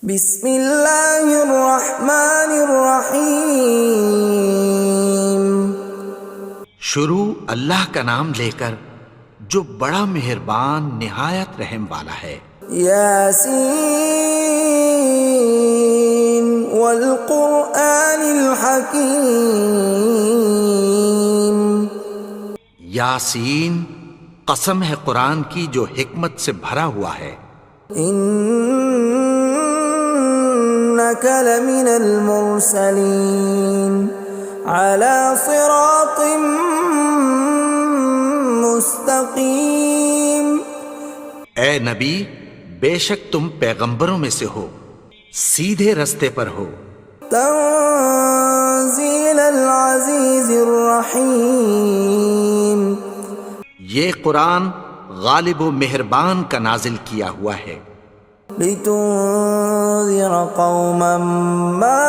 بسم اللہ الرحمن الرحیم۔ شروع اللہ کا نام لے کر جو بڑا مہربان نہایت رحم والا ہے۔ یاسین والقرآن الحکیم۔ یاسین، قسم ہے قرآن کی جو حکمت سے بھرا ہوا ہے۔ انک لمن المرسلین علی صراط مستقیم۔ اے نبی، بے شک تم پیغمبروں میں سے ہو، سیدھے رستے پر ہو۔ تنزیل العزیز الرحیم۔ یہ قرآن غالب و مہربان کا نازل کیا ہوا ہے۔ لتنذر قوما ما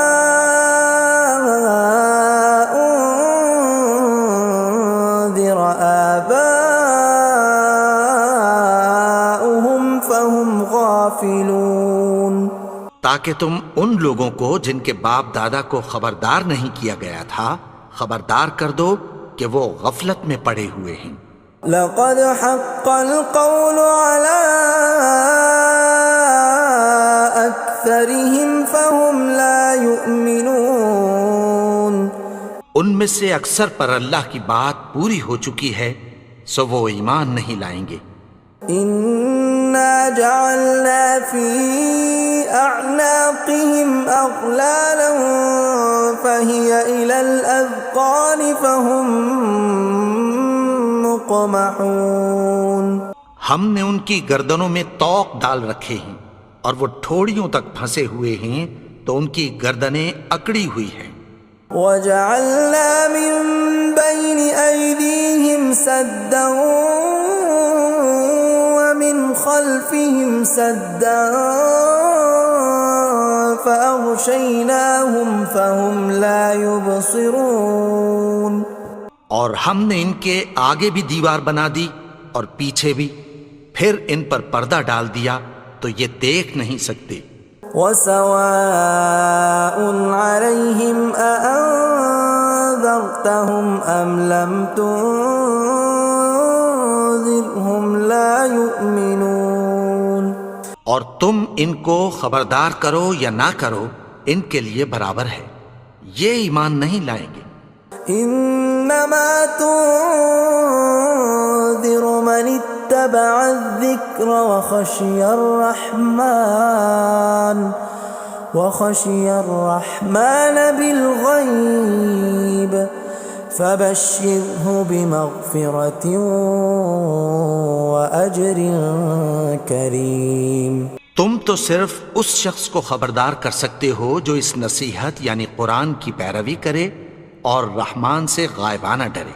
انذر آباؤهم فهم غافلون۔ تاکہ تم ان لوگوں کو جن کے باپ دادا کو خبردار نہیں کیا گیا تھا خبردار کر دو کہ وہ غفلت میں پڑے ہوئے ہیں۔ لقد حق القول على أكثرهم فهم لا يؤمنون۔ ان میں سے اکثر پر اللہ کی بات پوری ہو چکی ہے سو وہ ایمان نہیں لائیں گے۔ إنا جعلنا في أعناقهم أغلالا فهي إلى الأذقان فهم مقمحون۔ ہم نے ان کی گردنوں میں طوق ڈال رکھے ہیں اور وہ ٹھوڑیوں تک پھنسے ہوئے ہیں تو ان کی گردنیں اکڑی ہوئی ہیں۔ وَجَعَلْنَا مِن بَيْنِ أَيْدِيهِمْ سَدًّا وَمِنْ خَلْفِهِمْ سَدًّا فَأَغْشَيْنَاهُمْ فَهُمْ لَا يُبْصِرُونَ۔ اور ہم نے ان کے آگے بھی دیوار بنا دی اور پیچھے بھی، پھر ان پر پردہ ڈال دیا تو یہ دیکھ نہیں سکتے۔ وَسَوَاءٌ عَلَيْهِمْ أَأَنذَرْتَهُمْ أَمْ لَمْ تُنذِرْهُمْ لَا يُؤْمِنُونَ۔ اور تم ان کو خبردار کرو یا نہ کرو ان کے لیے برابر ہے، یہ ایمان نہیں لائیں گے۔ انما تنذر من اتبع الذکر وخشی الرحمن بالغیب فبشرہ بمغفرۃ واجر کریم۔ تم تو صرف اس شخص کو خبردار کر سکتے ہو جو اس نصیحت یعنی قرآن کی پیروی کرے اور رحمان سے غائبانہ ڈرے،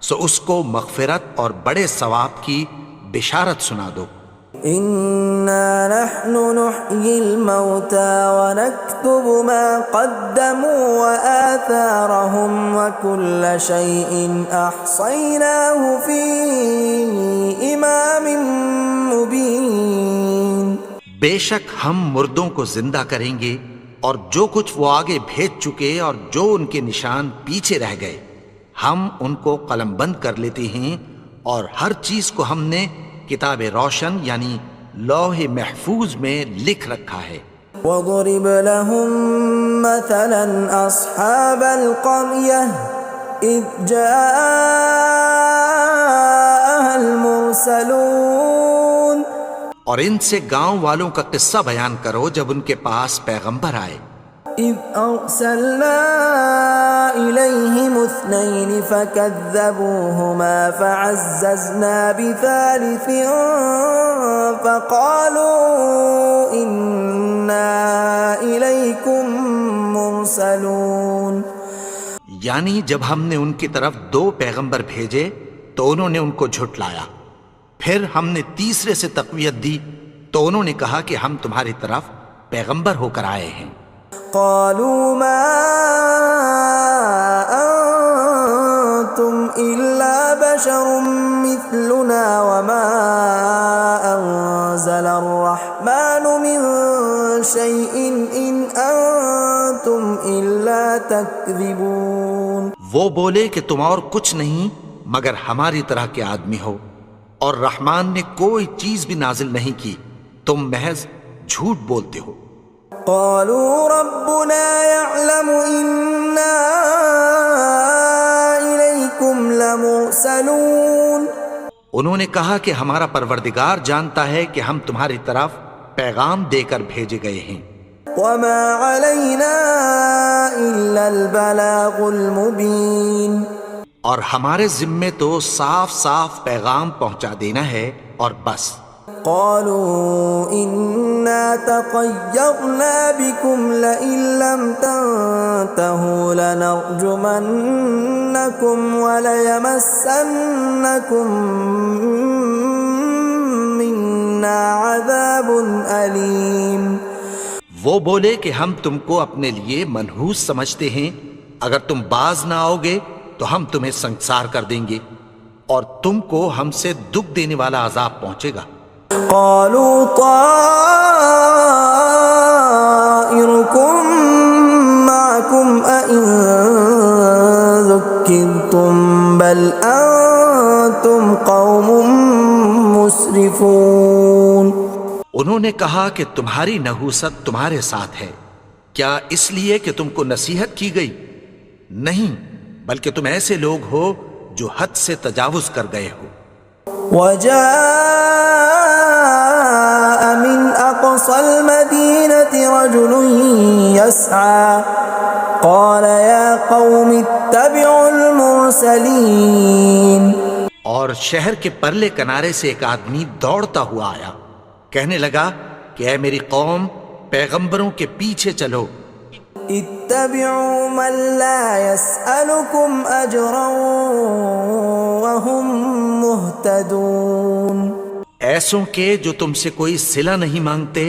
سو اس کو مغفرت اور بڑے ثواب کی بشارت سنا دو۔ اِنَّا نَحْنُ نُحْيِي الْمَوْتَى وَنَكْتُبُ مَا قَدَّمُوا وَآثَارَهُمْ وَكُلَّ شَيْءٍ أَحْصَيْنَاهُ فِي إِمَامٍ مُبِينٍ۔ بے شک ہم مردوں کو زندہ کریں گے اور جو کچھ وہ آگے بھیج چکے اور جو ان کے نشان پیچھے رہ گئے ہم ان کو قلم بند کر لیتے ہیں، اور ہر چیز کو ہم نے کتاب روشن یعنی لوح محفوظ میں لکھ رکھا ہے۔ وَضُرِبْ لَهُم مَّثَلًا أَصْحَابَ الْقَرْيَةِ إِذْ جَاءَهَا الْمُرْسَلُونَ۔ اور ان سے گاؤں والوں کا قصہ بیان کرو جب ان کے پاس پیغمبر آئے۔ إِذْ أَرْسَلْنَا إِلَيْهِمُ اثْنَيْنِ فَكَذَّبُوهُمَا فَعَزَّزْنَا بِثَالِثٍ فَقَالُوا إِنَّا إِلَيْكُمْ مُرْسَلُونَ۔ یعنی جب ہم نے ان کی طرف دو پیغمبر بھیجے تو انہوں نے ان کو جھٹلایا، پھر ہم نے تیسرے سے تقویت دی تو انہوں نے کہا کہ ہم تمہاری طرف پیغمبر ہو کر آئے ہیں۔ قالوا ما انتم الا بشر مثلنا وما انزل الرحمن من شيء إن أنتم إلا تكذبون. وہ بولے کہ تم اور کچھ نہیں مگر ہماری طرح کے آدمی ہو، اور رحمان نے کوئی چیز بھی نازل نہیں کی، تم محض جھوٹ بولتے ہو. قالوا ربنا يعلم إنا إليكم لمرسلون. انہوں نے کہا کہ ہمارا پروردگار جانتا ہے کہ ہم تمہاری طرف پیغام دے کر بھیجے گئے ہیں. وما علينا إلا البلاغ المبين. اور ہمارے ذمے تو صاف صاف پیغام پہنچا دینا ہے اور بس. قالوا إنا تطيرنا بكم لئن لم تنتهوا لنرجمنكم وليمسنكم منا عذاب أليم. وہ بولے کہ ہم تم کو اپنے لیے منحوس سمجھتے ہیں، اگر تم باز نہ آؤ گے تو ہم تمہیں سنسار کر دیں گے اور تم کو ہم سے دکھ دینے والا عذاب پہنچے گا. قالوا طائركم معكم أئن ذكرتم بل أنتم قوم مسرفون. انہوں نے کہا کہ تمہاری نحوست تمہارے ساتھ ہے، کیا اس لیے کہ تم کو نصیحت کی گئی؟ نہیں، بلکہ تم ایسے لوگ ہو جو حد سے تجاوز کر گئے ہو. وجاء من أقصى المدينة رجل يسعى قال يا قوم اتبعوا المرسلين. اور شہر کے پرلے کنارے سے ایک آدمی دوڑتا ہوا آیا، کہنے لگا کہ اے میری قوم، پیغمبروں کے پیچھے چلو. اتبعوا من لا يسألكم أجرا وهم مهتدون. ایسوں کے جو تم سے کوئی صلہ نہیں مانگتے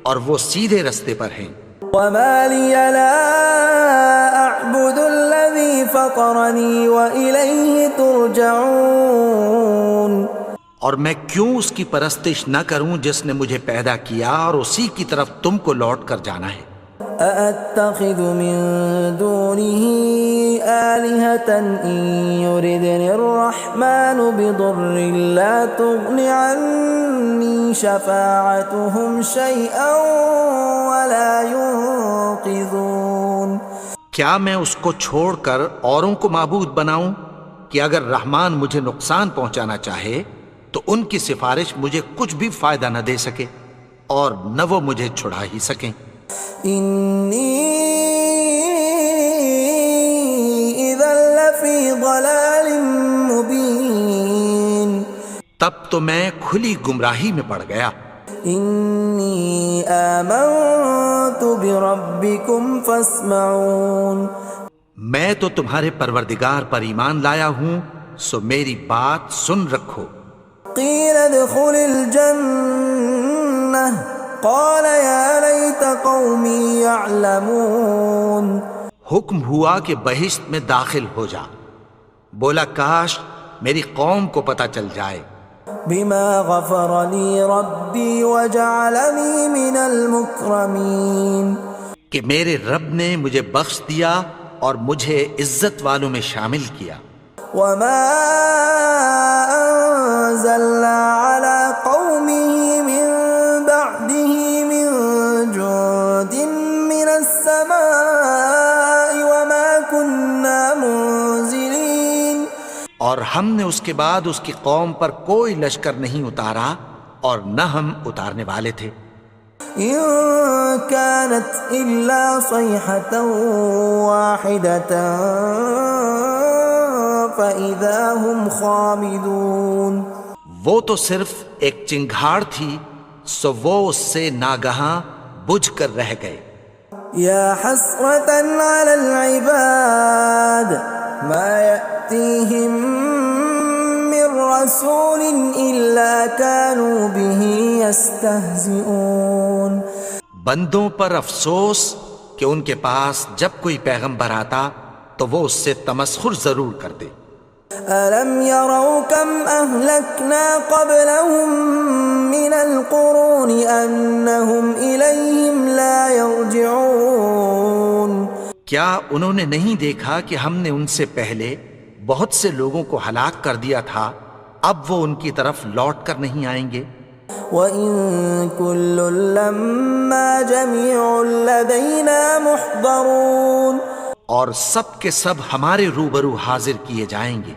اور وہ سیدھے رستے پر ہیں. وما لي لا أعبد الذي فطرني وإليه ترجعون. اور میں کیوں اس کی پرستش نہ کروں جس نے مجھے پیدا کیا اور اسی کی طرف تم کو لوٹ کر جانا ہے. أأتخذ من دونه آلهة إن يردني الرحمن بضر لا تغن عني شفاعتهم شيئا ولا ينقذون. کیا میں اس کو چھوڑ کر اوروں کو معبود بناؤں کہ اگر رحمان مجھے نقصان پہنچانا چاہے تو ان کی سفارش مجھے کچھ بھی فائدہ نہ دے سکے اور نہ وہ مجھے چھڑا ہی سکیں. إني إذا لفي ضلال مبين. تب تو میں کھلی گمراہی میں پڑ گیا. إني آمنت بربكم فاسمعون. میں تو تمہارے پروردگار پر ایمان لایا ہوں، سو میری بات سن رکھو. قيل ادخل الجنة قال يا ليت قومي يعلمون. حکم ہوا کہ بہشت میں داخل ہو جا. بولا کاش میری قوم کو پتہ چل جائے. بما غفر لي ربي وجعلني من المكرمين. کہ میرے رب نے مجھے بخش دیا اور مجھے عزت والوں میں شامل کیا. وما أنزلنا على قومه من بعده من جند من السماء وما كنا منزلين. اور ہم نے اس کے بعد اس کی قوم پر کوئی لشکر نہیں اتارا اور نہ ہم اتارنے والے تھے. إن كانت إلا صيحة واحدة فإذا هم خامدون. وہ تو صرف ایک چنگھاڑ تھی، سو وہ اس سے ناگہاں بجھ کر رہ گئے. يا حسرة على العباد ما يأتيهم من رسول إلا كانوا به يستهزئون. بندوں پر افسوس کہ ان کے پاس جب کوئی پیغمبر آتا تو وہ اس سے تمسخر ضرور کرتے. ألم يروا كم أهلكنا قبلهم من القرون أنهم إليهم لا يرجعون کیا انہوں نے نہیں دیکھا کہ ہم نے ان سے پہلے بہت سے لوگوں کو ہلاک کر دیا تھا، اب وہ ان کی طرف لوٹ کر نہیں آئیں گے؟ وَإِن كُلٌّ لَّمَّا جَمِيعٌ لَّدَيْنَا مُحْضَرُونَ اور سب کے سب ہمارے روبرو حاضر کیے جائیں گے۔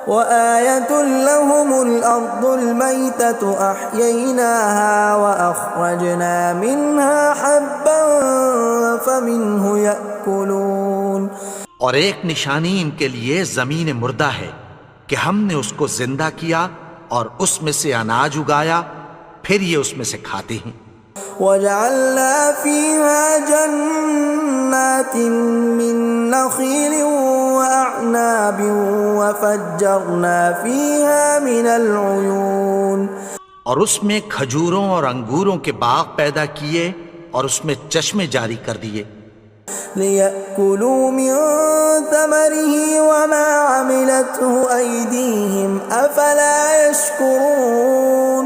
وَآيَةٌ لَّهُمُ الْأَرْضُ الْمَيْتَةُ أَحْيَيْنَاهَا وَأَخْرَجْنَا مِنْهَا حَبًّا فَمِنْهُ يَأْكُلُونَ اور ایک نشانی ان کے لیے زمین مردہ ہے کہ ہم نے اس کو زندہ کیا اور اس میں سے اناج اگایا، پھر یہ اس میں سے کھاتے ہیں۔ وَجَعَلْنَا فِيهَا جَنَّاتٍ مِّن نَّخِيلٍ وَأَعْنَابٍ وَفَجَّرْنَا فِيهَا مِنَ الْعُيُونِ اور اس میں کھجوروں اور انگوروں کے باغ پیدا کیے اور اس میں چشمے جاری کر دیے، لِيَأْكُلُوا مِن ثَمَرِهِ وَمَا عَمِلَتْهُ أَيْدِيهِمْ أَفَلَا يَشْكُرُونَ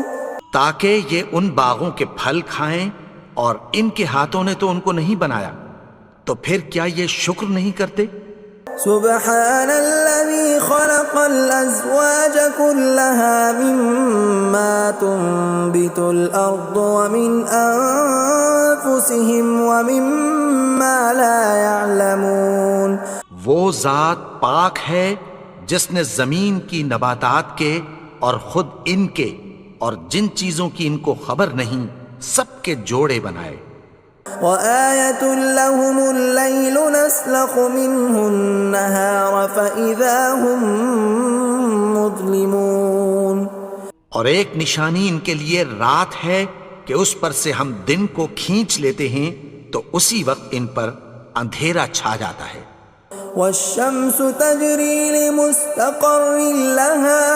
تاکہ یہ ان باغوں کے پھل کھائیں، اور ان کے ہاتھوں نے تو ان کو نہیں بنایا، تو پھر کیا یہ شکر نہیں کرتے؟ سبحان الذي خلق الأزواج كلها مما تنبت الأرض ومن أنفسهم ومما لا يعلمون وہ ذات پاک ہے جس نے زمین کی نباتات کے اور خود ان کے اور جن چیزوں کی ان کو خبر نہیں سب کے جوڑے بنائے۔ وَآيَةٌ لَّهُمُ اللَّيْلُ نَسْلَخُ مِنْهُ النَّهَارَ فَإِذَا هُم مُظْلِمُونَ اور ایک نشانی ان کے لیے رات ہے کہ اس پر سے ہم دن کو کھینچ لیتے ہیں تو اسی وقت ان پر اندھیرا چھا جاتا ہے۔ وَالشَّمْسُ تَجْرِي لِمُسْتَقَرٍّ لَّهَا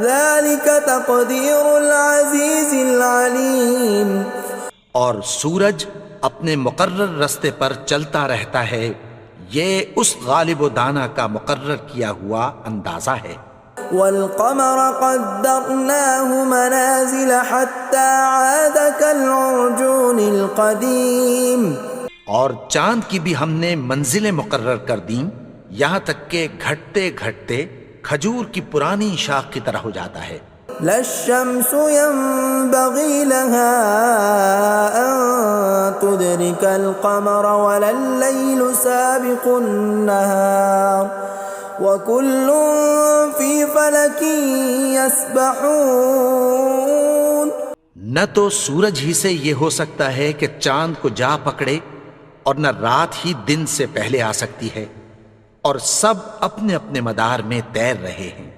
ذَلِكَ تَقْدِيرُ الْعَزِيزِ الْعَلِيمِ اور سورج اپنے مقرر رستے پر چلتا رہتا ہے، یہ اس غالب و دانا کا مقرر کیا ہوا اندازہ ہے۔ وَالْقَمَرَ قَدَّرْنَاهُ مَنَازِلَ حَتَّى عَادَ كَالْعُرْجُونِ الْقَدِيمِ اور چاند کی بھی ہم نے منزلیں مقرر کر دیں، یہاں تک کہ گھٹتے گھٹتے کھجور کی پرانی شاخ کی طرح ہو جاتا ہے۔ لا الشمس ينبغي لها أن تدرك القمر ولا الليل سابق النهار وكل في فلك يسبحون نہ تو سورج ہی سے یہ ہو سکتا ہے کہ چاند کو جا پکڑے، اور نہ رات ہی دن سے پہلے آ سکتی ہے، اور سب اپنے اپنے مدار میں تیر رہے ہیں۔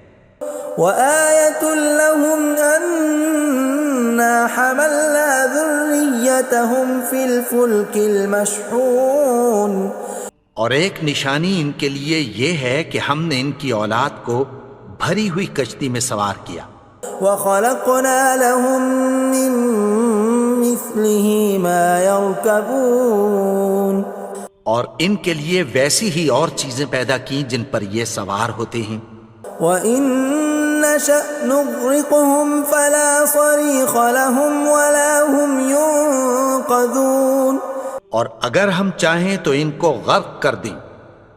وَآيَةٌ لَّهُمْ أَنَّا حَمَلْنَا ذُرِّيَّتَهُمْ فِي الْفُلْكِ الْمَشْحُونِ اور ایک نشانی ان کے لیے یہ ہے کہ ہم نے ان کی اولاد کو بھری ہوئی کشتی میں سوار کیا۔ وَخَلَقْنَا لَهُم مِّن مِّثْلِهِ مَا يَرْكَبُونَ اور ان کے لیے ویسی ہی اور چیزیں پیدا کی جن پر یہ سوار ہوتے ہیں۔ وَإِن نَّشَأْ نُغْرِقْهُمْ فَلَا صَرِيخَ لَهُمْ وَلَا هُمْ يُنقَذُونَ اور اگر ہم چاہیں تو ان کو غرق کر دیں،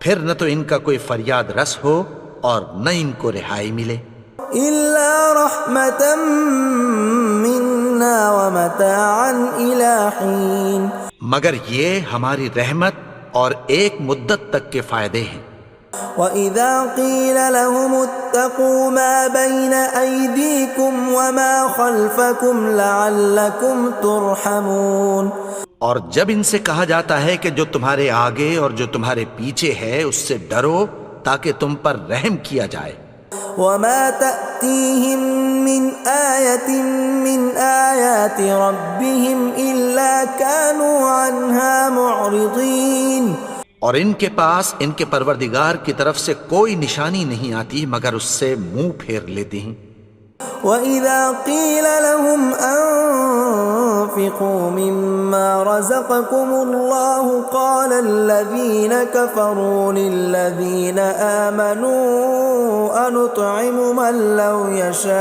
پھر نہ تو ان کا کوئی فریاد رس ہو اور نہ ان کو رہائی ملے۔ إِلَّا رَحْمَةً مِّنَّا وَمَتَاعًا إِلَىٰ حِينٍ مگر یہ ہماری رحمت اور ایک مدت تک کے فائدے ہیں۔ وَإِذَا قِيلَ لَهُمُ اتَّقُوا مَا بَيْنَ أَيْدِيكُمْ وَمَا خَلْفَكُمْ لَعَلَّكُمْ تُرْحَمُونَ اور جب ان سے کہا جاتا ہے کہ جو تمہارے آگے اور جو تمہارے پیچھے ہے اس سے ڈرو تاکہ تم پر رحم کیا جائے۔ وَمَا تَأْتِيهِم مِّنْ آيَةٍ مِّنْ آيَاتِ رَبِّهِمْ إِلَّا كَانُوا عَنْهَا مُعْرِضِينَ اور ان کے پاس ان کے پروردگار کی طرف سے کوئی نشانی نہیں آتی مگر اس سے منہ پھیر لیتے ہیں۔ وَإِذَا قِيلَ لَهُمْ وأنفقوا مما رزقكم الله قال الذين كفروا للذين آمنوا أنطعم من لو يشاء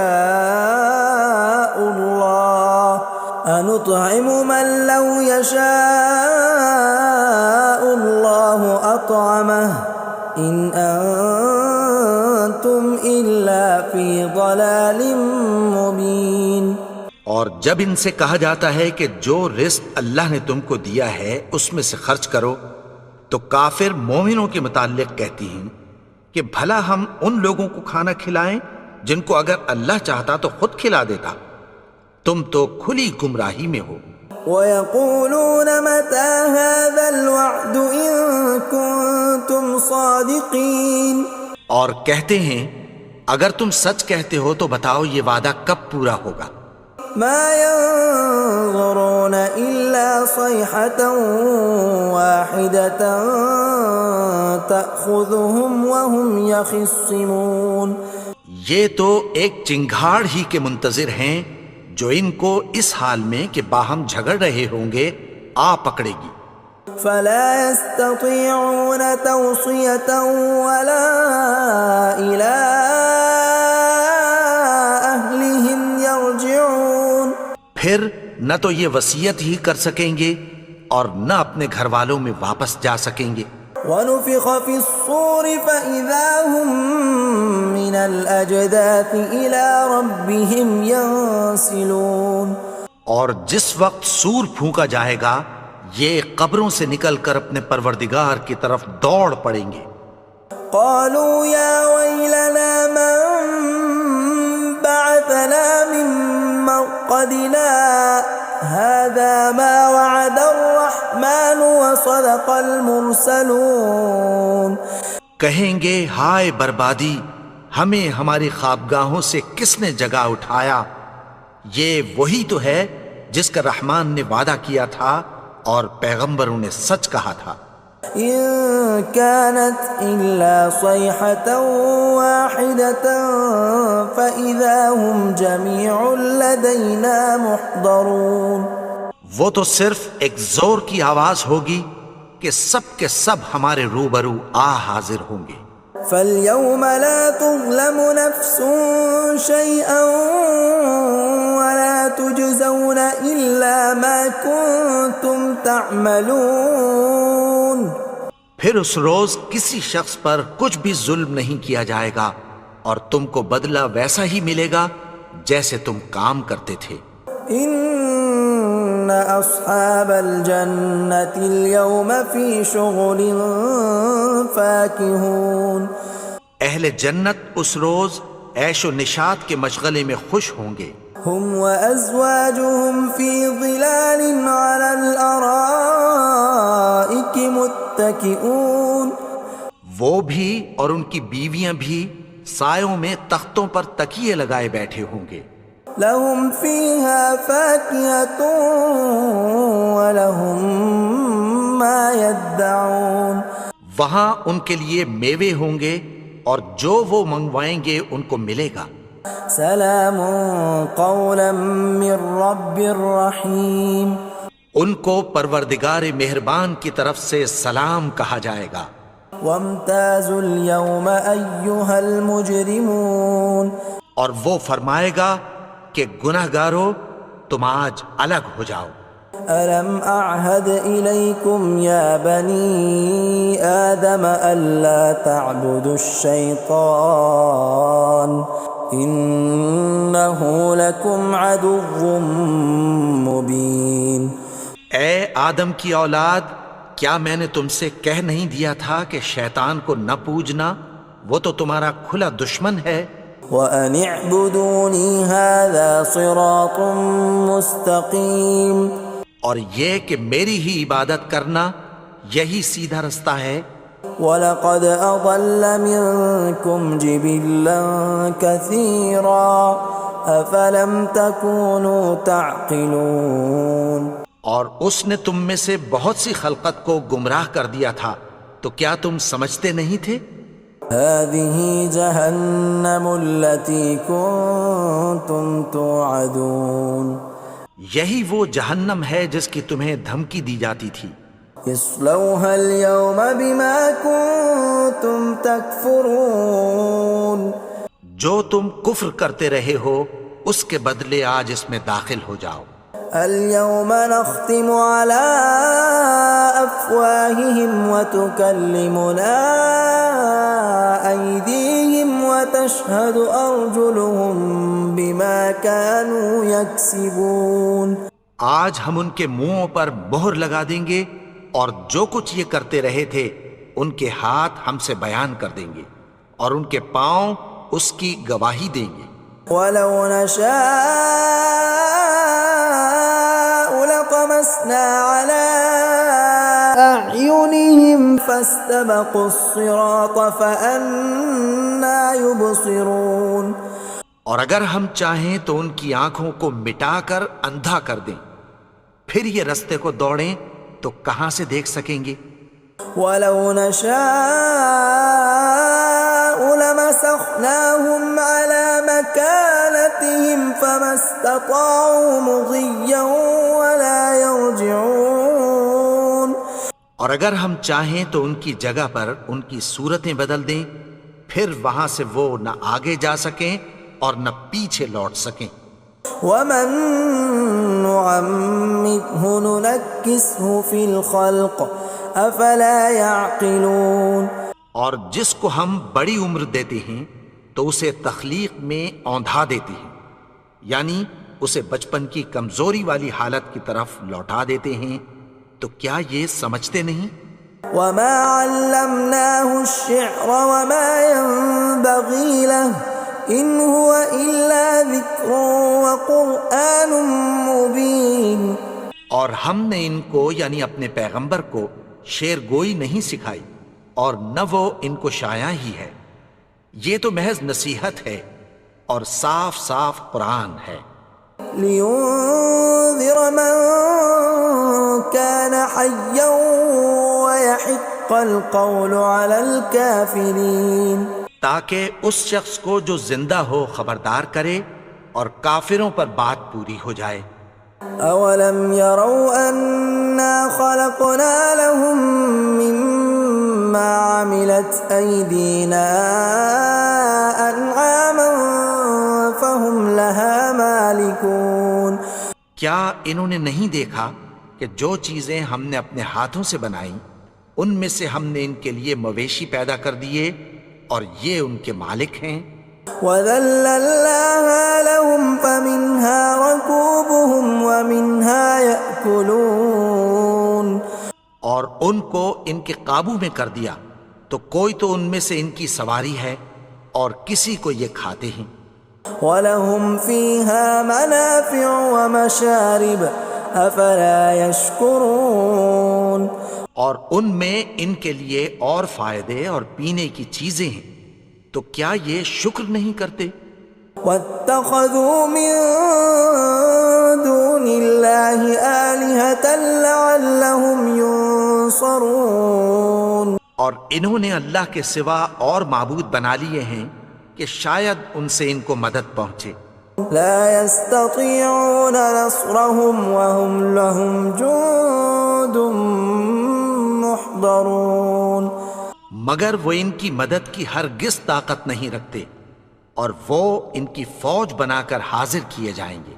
الله أطعمه إن أنتم إلا في ضلال مبين۔ اور جب ان سے کہا جاتا ہے کہ جو رزق اللہ نے تم کو دیا ہے اس میں سے خرچ کرو، تو کافر مومنوں کے متعلق کہتی ہیں کہ بھلا ہم ان لوگوں کو کھانا کھلائیں جن کو اگر اللہ چاہتا تو خود کھلا دیتا، تم تو کھلی گمراہی میں ہو۔ وَيَقُولُونَ مَتَى هَذَا الْوَعْدُ إِن كُنتُمْ صَادِقِينَ، اور کہتے ہیں اگر تم سچ کہتے ہو تو بتاؤ یہ وعدہ کب پورا ہوگا۔ مَا يَنظُرُونَ إِلَّا صَيْحَةً وَاحِدَةً تَأْخُذُهُمْ وَهُمْ يَخِصِّمُونَ، یہ تو ایک چنگھاڑ ہی کے منتظر ہیں جو ان کو اس حال میں کہ باہم جھگڑ رہے ہوں گے آ پکڑے گی۔ فَلَا يَسْتَطِيعُونَ تَوْصِيَةً وَلَا إِلَىٰ أَهْلِهِمْ يَرْجِعُونَ، پھر نہ تو یہ وصیت ہی کر سکیں گے اور نہ اپنے گھر والوں میں واپس جا سکیں گے۔ وَنُفِخَ فِي الصُّورِ فَإِذَا هُم مِّنَ الْأَجْدَاثِ إِلَىٰ رَبِّهِمْ يَنسِلُونَ، اور جس وقت سور پھونکا جائے گا یہ قبروں سے نکل کر اپنے پروردگار کی طرف دوڑ پڑیں گے۔ قَالُوا يَا وَيْلَنَا مَن بَعَثَنَا مِن مَّرْقَدِنَا هَٰذَا مَا وَعَدَ الرَّحْمَٰنُ وَصَدَقَ الْمُرْسَلُونَ، کہیں گے ہائے بربادی، ہمیں ہماری خوابگاہوں سے کس نے جگا اٹھایا، یہ وہی تو ہے جس کا رحمان نے وعدہ کیا تھا اور پیغمبروں نے سچ کہا تھا۔ إِن كَانَتْ إِلَّا صَيْحَةً وَاحِدَةً فَإِذَا هُمْ جَمِيعٌ لَدَيْنَا مُحْضَرُونَ، وہ تو صرف ایک زور کی آواز ہوگی کہ سب کے سب ہمارے روبرو آ حاضر ہوں گے۔ فَالْيَوْمَ لَا تُظْلَمُ نَفْسٌ شَيْئًا وَلَا تُجْزَوْنَ إِلَّا مَا كُنتُمْ تَعْمَلُونَ، پھر اس روز کسی شخص پر کچھ بھی ظلم نہیں کیا جائے گا اور تم کو بدلہ ویسا ہی ملے گا جیسے تم کام کرتے تھے۔ إِنَّ أَصْحَابَ الْجَنَّةِ الْيَوْمَ فِي شُغُلٍ فَاكِهُونَ، اہل جنت اس روز عیش و نشاط کے مشغلے میں خوش ہوں گے۔ هُمْ وَأَزْوَاجُهُمْ فِي ظِلَالٍ عَلَى الْأَرَائِكِ مُتَّكِئُونَ، وہ بھی اور ان کی بیویاں بھی سایوں میں تختوں پر تکیے لگائے بیٹھے ہوں گے۔ لَهُمْ فِيهَا فَاكِهَةٌ وَلَهُمْ مَا يَدَّعُونَ، وہاں ان کے لیے میوے ہوں گے اور جو وہ منگوائیں گے ان کو ملے گا۔ سلام قولا من رب رحیم، ان کو پروردگار مہربان کی طرف سے سلام کہا جائے گا۔ وامتازوا اليوم ایھا المجرمون، اور وہ فرمائے گا کہ گنہگارو تم آج الگ ہو جاؤ۔ ألم أعهد إليكم يا بني آدم ألا تعبدوا الشيطان إنه لكم عدو مبين۔ اے آدم کی اولاد، کیا میں نے تم سے کہہ نہیں دیا تھا کہ شیطان کو نہ پوجنا، وہ تو تمہارا کھلا دشمن ہے۔ وَأَنِ اعْبُدُونِي هَذَا صِرَاطٌ مُسْتَقِيمٌ، اور یہ کہ میری ہی عبادت کرنا یہی سیدھا رستہ ہے۔ وَلَقَدْ أَضَلَّ مِنْكُمْ جِبِلًّا كَثِيرًا أَفَلَمْ تَكُونُوا تَعْقِلُونَ، اور اس نے تم میں سے بہت سی خلقت کو گمراہ کر دیا تھا، تو کیا تم سمجھتے نہیں تھے؟ هَذِهِ جَهَنَّمُ الَّتِي كُنْتُمْ تُوعَدُونَ، یہی وہ جہنم ہے جس کی تمہیں دھمکی دی جاتی تھی. اصلوها اليوم بما كنتم تكفرون. جو تم کفر کرتے رہے ہو اس کے بدلے آج اس میں داخل ہو جاؤ. اليوم نختم على أفواههم وتكلمنا أيديهم وتشهد أرجلهم بما كانوا يكسبون. آج ہم ان کے منہوں پر مہر لگا دیں گے اور جو کچھ یہ کرتے رہے تھے ان کے ہاتھ ہم سے بیان کر دیں گے اور ان کے پاؤں اس کی گواہی دیں گے. ولو نشاء لطمسنا على أعينهم فاستبقوا الصراط فأنى يبصرون. اور اگر ہم چاہیں تو ان کی آنکھوں کو مٹا کر اندھا کر دیں، پھر یہ رستے کو دوڑیں تو کہاں سے دیکھ سکیں گے. ولو نشاء لمسخناهم على مكانتهم فما استطاعوا مضيا ولا يرجعون. اور اگر ہم چاہیں تو ان کی جگہ پر ان کی صورتیں بدل دیں، پھر وہاں سے وہ نہ آگے جا سکیں اور نہ پیچھے لوٹ سکیں. ومن نعمره ننكسه في الخلق افلا يعقلون. اور جس کو ہم بڑی عمر دیتے ہیں تو اسے تخلیق میں اوندھا دیتے ہیں، یعنی اسے بچپن کی کمزوری والی حالت کی طرف لوٹا دیتے ہیں. تو کیا یہ سمجھتے نہیں؟ وما علمناه الشعر وما ينبغي له ان هو الا ذکر وقرآن مبین. اور ہم نے ان کو یعنی اپنے پیغمبر کو شعر گوئی نہیں سکھائی اور نہ وہ ان کو شایع ہی ہے، یہ تو محض نصیحت ہے اور صاف صاف قرآن ہے. لينذر من كان حيا ويحق القول على الكافرين. تاکہ اس شخص کو جو زندہ ہو خبردار کرے اور کافروں پر بات پوری ہو جائے. اولم يروا انا خلقنا لهم مما عملت ايدينا انعاما فهم لها مالكون. کیا انہوں نے نہیں دیکھا کہ جو چیزیں ہم نے اپنے ہاتھوں سے بنائیں ان میں سے ہم نے ان کے لیے مویشی پیدا کر دیے اور یہ ان کے مالک ہیں. وَذَلَّلْنَاهَا لَهُمْ فَمِنْهَا رَكُوبُهُمْ وَمِنْهَا يَأْكُلُونَ. اور ان کو ان کے قابو میں کر دیا تو کوئی تو ان میں سے ان کی سواری ہے اور کسی کو یہ کھاتے ہیں. وَلَهُمْ فِيهَا مَنَافِعُ وَمَشَارِبُ أَفَلَا يَشْكُرُونَ. اور ان میں ان کے لیے اور فائدے اور پینے کی چیزیں ہیں، تو کیا یہ شکر نہیں کرتے؟ وَاتَّخَذُوا مِن دُونِ اللَّهِ آلِهَةً لَعَلَّهُمْ يُنصَرُونَ. اور انہوں نے اللہ کے سوا اور معبود بنا لیے ہیں کہ شاید ان سے ان کو مدد پہنچے. لا يستطيعون نصرهم وهم لهم جند محضرون. مگر وہ ان کی مدد کی ہرگز طاقت نہیں رکھتے اور وہ ان کی فوج بنا کر حاضر کیے جائیں گے.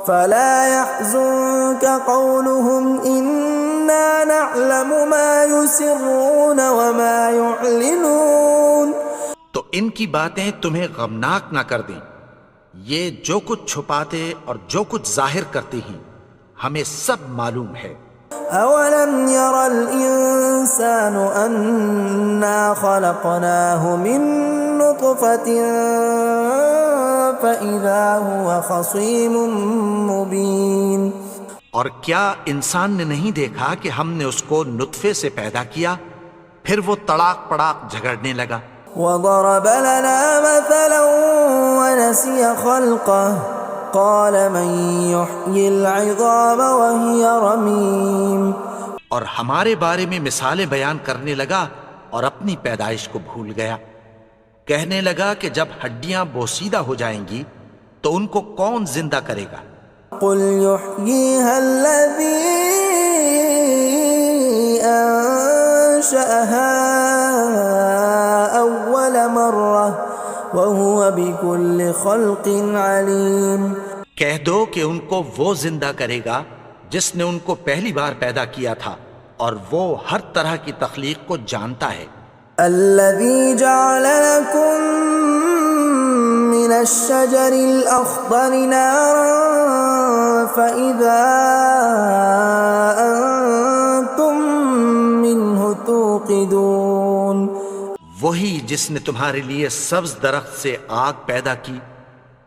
فلا يحزنك قولهم إنا نعلم ما يسرون وما يعلنون. تو ان کی باتیں تمہیں غمناک نہ کر دیں، یہ جو کچھ چھپاتے اور جو کچھ ظاہر کرتے ہیں ہمیں سب معلوم ہے. أولم ير الإنسان أنا خلقناه من نطفة فإذا هو خصيم مبين. اور کیا انسان نے نہیں دیکھا کہ ہم نے اس کو نطفے سے پیدا کیا پھر وہ تڑاک پڑاک جھگڑنے لگا. وضرب لنا مثلا ونسي خلقه قال من يحيي العظام وهي رميم. اور ہمارے بارے میں مثالیں بیان کرنے لگا اور اپنی پیدائش کو بھول گیا. کہنے لگا کہ جب ہڈیاں بوسیدہ ہو جائیں گی تو ان کو کون زندہ کرے گا قل يحييها الذي أنشأها أول مرة وهو بكل خلق عليم۔ کہہ دو کہ ان کو وہ زندہ کرے گا جس نے ان کو پہلی بار پیدا کیا تھا، اور وہ ہر طرح کی تخلیق کو جانتا ہے۔ الذي جعل لكم من الشجر الأخضر نارا فإذا أنتم منه توقدون، وہی جس نے تمہارے لیے سبز درخت سے آگ پیدا کی،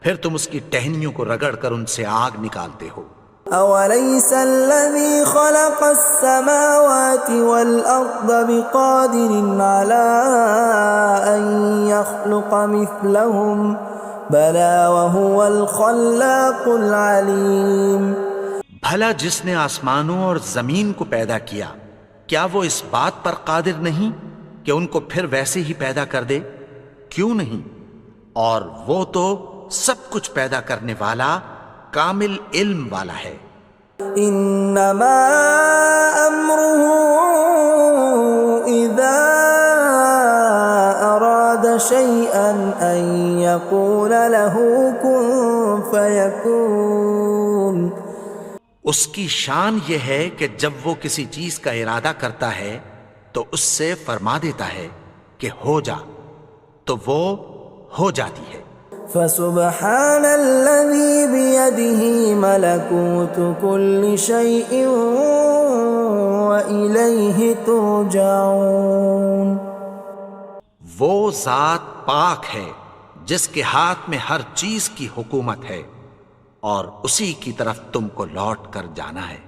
پھر تم اس کی ٹہنیوں کو رگڑ کر ان سے آگ نکالتے ہو۔ أوليس الذي خلق السماوات والأرض بقادر على أن يخلق مثلهم بلى وهو الخلاق العليم۔ بھلا جس نے آسمانوں اور زمین کو پیدا کیا، کیا وہ اس بات پر قادر نہیں کہ ان کو پھر ویسے ہی پیدا کر دے؟ کیوں نہیں؟ اور وہ تو سب کچھ پیدا کرنے والا، کامل علم والا ہے۔ انما امره اذا اراد شيئا ان يقول له كن فيكون۔ اس کی شان یہ ہے کہ جب وہ کسی چیز کا ارادہ کرتا ہے تو اس سے فرما دیتا ہے کہ ہو جا، تو وہ ہو جاتی ہے۔ فسبحان الذي بيده ملكوت كل شيء وإليه ترجعون۔ وہ ذات پاک ہے جس کے ہاتھ میں ہر چیز کی حکومت ہے، اور اسی کی طرف تم کو لوٹ کر جانا ہے۔